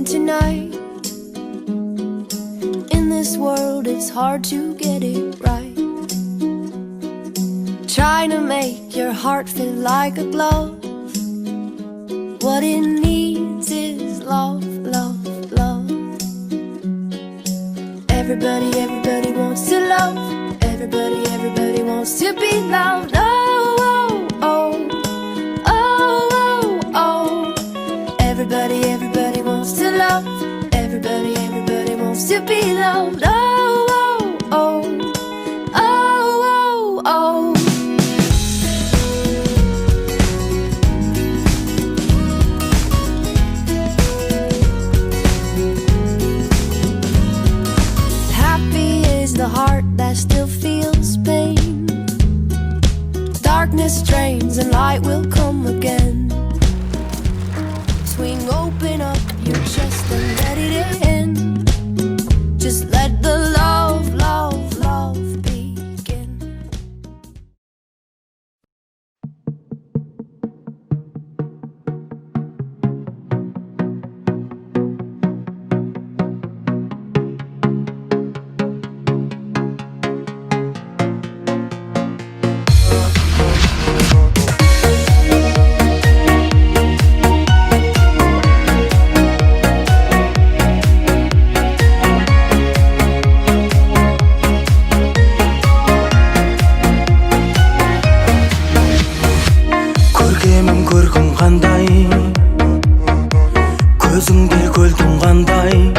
tonight. In this world it's hard to get it right. Trying to make your heart feel like a glove. What it needs is love, love, love. Everybody, everybody wants to love. Everybody, everybody wants to be loved. Oh, oh, oh, oh, oh, oh. Everybody, everybody wants to love. Everybody, everybody wants to be loved. Oh, oh, oh, oh, oh, oh. The heart that still feels pain. Darkness drains and light will come again. Swing open up your chest and let it in. Just let the love, love, love begin. Көзіңде көлдің қандай,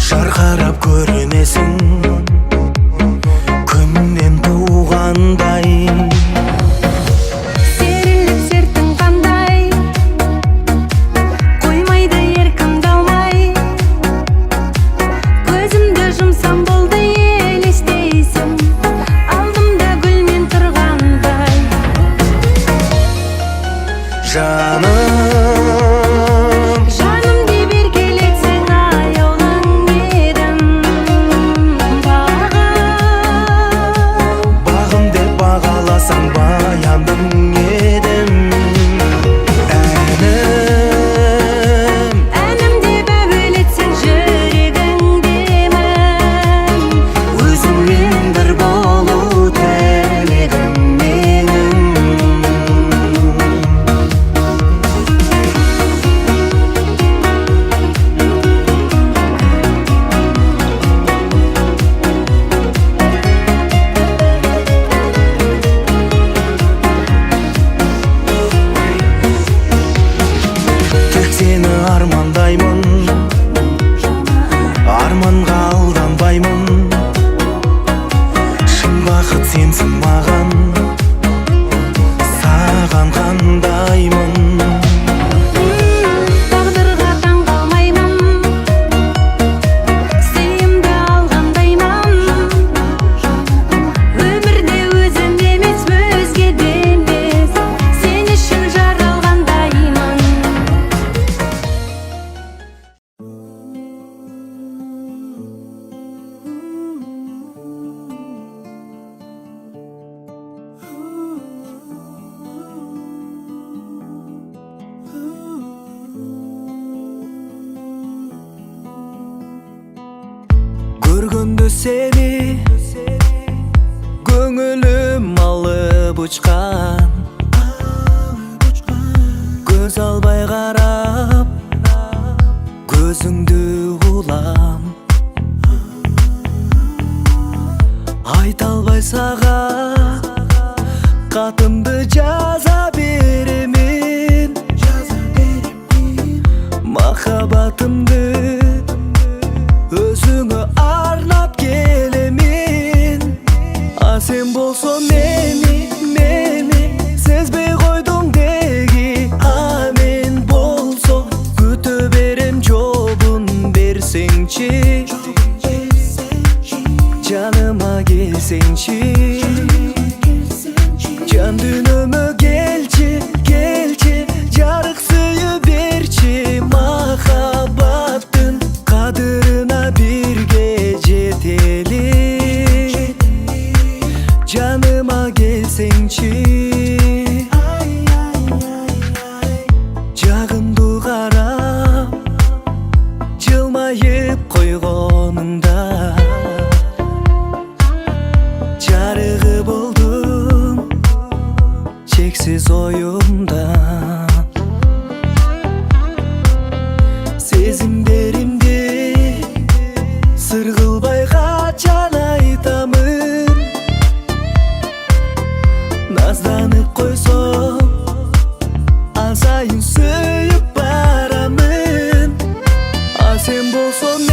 жарқырап көрінесің, күннен туғандай. Серіліп сертің қандай, қоймайды еркімді алмай. Көзімді жұмсам болды елестейсің, алдымда гүлмен тұрғандай. Жаным, арманға алданбаймын. Шын бақыт сенсің маған, саған қандаймын. Тағдырға таңғалмаймын, сыйымды алғандаймын. Өмірде өзім емес, өзге де емес, сен үшін жаралғандаймын. Көргенде сені көңілім алып ұшқан, көз албай қарап көзіңді ұғылам. Айта албай саған қатымды жаза беремін, махаббатымды өзіңе арнап келемін. Сен болсаң мені сезбей қойдың деги. Мен болсам күтө берем, жолын берсеңші, жаныма келсеңші. Жан дүниеме келші, жарық сүйе берші. Махаббаттың қадіріне бірге жетелі, жаныма келсеңші. Жағымды қарап койгонуңда жарыгы болдуң чексиз оюмда сезимдеримди сыр кылбай качан айтамын назданып койсоң ал сайын сүйүп барамын а сен болсоң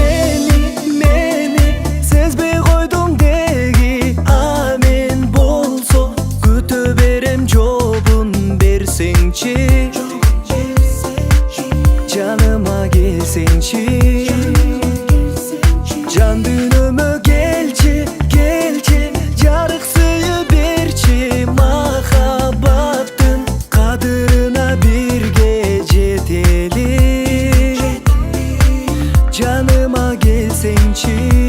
мени сезбей койдуң деги а мен болсо күтө берем жообун берсеңчи жаныма келсеңчи жан дүйнөмө келчи жарык сыйы берчи махаббаттын кадырына бирге жетели жаныма келсеңчи